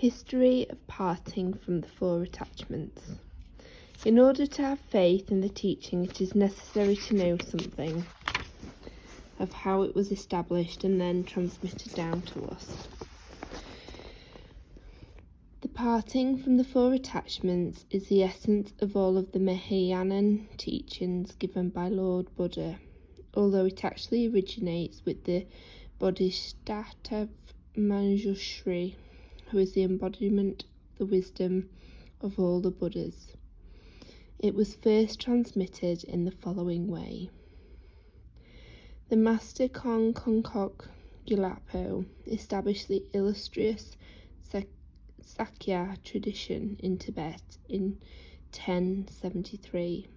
History of parting from the four attachments. In order to have faith in the teaching, it is necessary to know something of how it was established and then transmitted down to us. The parting from the four attachments is the essence of all of the Mahayana teachings given by Lord Buddha, although it actually originates with the Bodhisattva Manjushri, who is the embodiment of the wisdom of all the Buddhas. It was first transmitted in the following way. The Master Kongkok Gyalpo established the illustrious Sakya tradition in Tibet in 1073,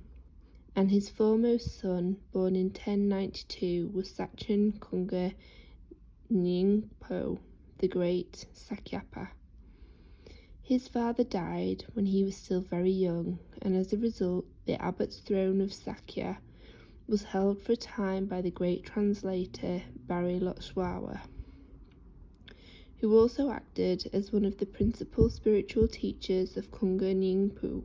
and his foremost son, born in 1092, was Sachen Kongpa Nyingpo, the great Sakyapa. His father died when he was still very young, and as a result, the abbot's throne of Sakya was held for a time by the great translator Barry Lotswawa, who also acted as one of the principal spiritual teachers of Kongpa Nyingpo.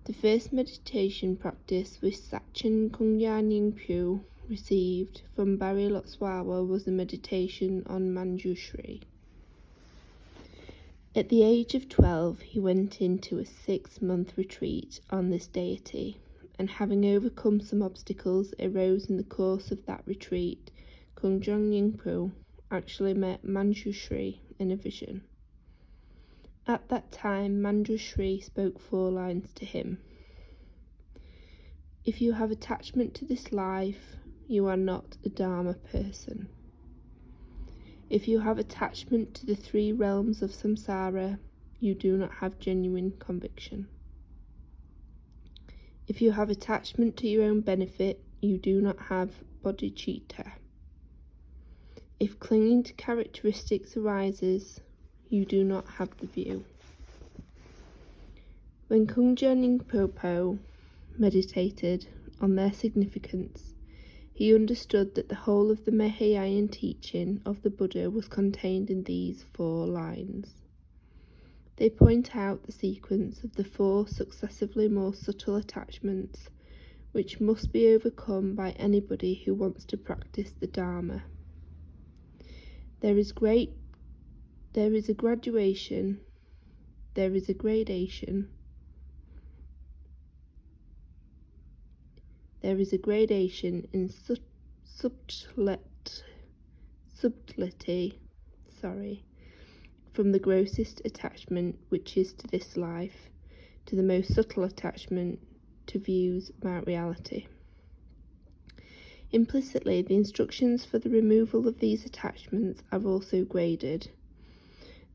The first meditation practice which Sachen Kongpa Nyingpo received from Barry Lotswawa was a meditation on Manjushri. At the age of 12, he went into a 6-month retreat on this deity, and having overcome some obstacles arose in the course of that retreat, Kongpa Nyingpo actually met Manjushri in a vision. At that time, Manjushri spoke 4 lines to him. If you have attachment to this life, you are not a Dharma person. If you have attachment to the 3 realms of samsara, you do not have genuine conviction. If you have attachment to your own benefit, you do not have bodhicitta. If clinging to characteristics arises, you do not have the view. When Kongpa Nyingpo meditated on their significance, he understood that the whole of the Mahayana teaching of the Buddha was contained in these 4 lines. They point out the sequence of the 4 successively more subtle attachments, which must be overcome by anybody who wants to practice the Dharma. There is a gradation in subtlety, from the grossest attachment, which is to this life, to the most subtle attachment, to views about reality. Implicitly, the instructions for the removal of these attachments are also graded.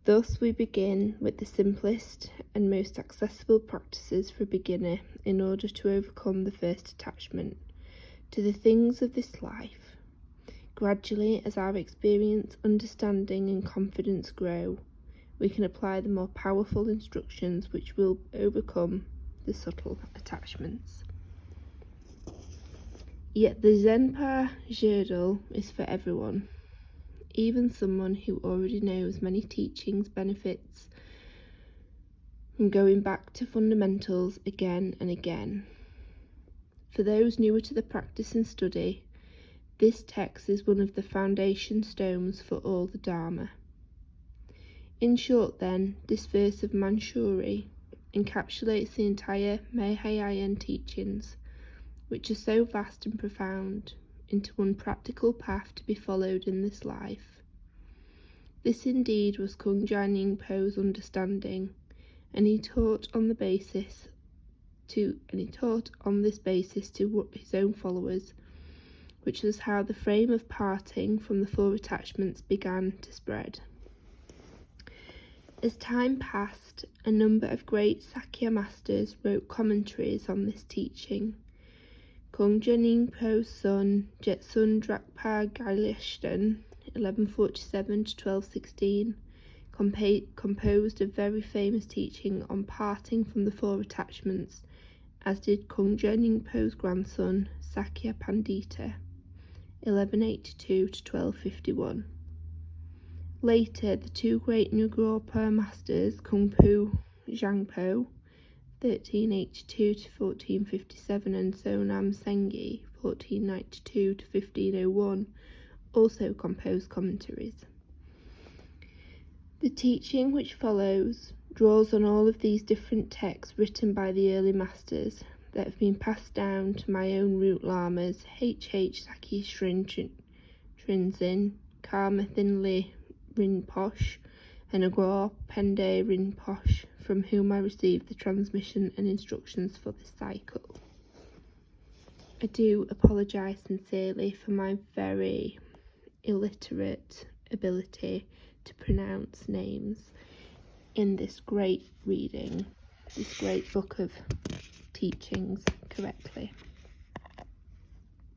Thus, we begin with the simplest and most accessible practices for a beginner in order to overcome the first attachment to the things of this life. Gradually, as our experience, understanding and confidence grow, we can apply the more powerful instructions which will overcome the subtle attachments. Yet the Zenpa Girdle is for everyone. Even someone who already knows many teachings benefits from going back to fundamentals again and again. For those newer to the practice and study, this text is one of the foundation stones for all the Dharma. In short then, this verse of Manjushri encapsulates the entire Mahayana teachings, which are so vast and profound, into one practical path to be followed in this life. This indeed was Kongpa Nyingpo's understanding, and he taught on this basis to his own followers, which was how the frame of parting from the 4 attachments began to spread. As time passed, a number of great Sakya masters wrote commentaries on this teaching. Kongpa Nyingpo's son, Jetsun Drakpa Gyaltshen, 1147-1216, composed a very famous teaching on parting from the 4 attachments, as did Kongpa Nyingpo's grandson, Sakya Pandita, 1182-1251. Later, the two great Ngor masters, Kung Fu Zhangpo, 1382 to 1457, and Sonam Sengi, 1492 to 1501, also composed commentaries. The teaching which follows draws on all of these different texts written by the early masters that have been passed down to my own root lamas, H.H. Saki Trinzin, Karma Thinley Rinpoche, and Agor Pende Rinpoche, from whom I received the transmission and instructions for this cycle. I do apologise sincerely for my very illiterate ability to pronounce names in this great reading, this great book of teachings correctly.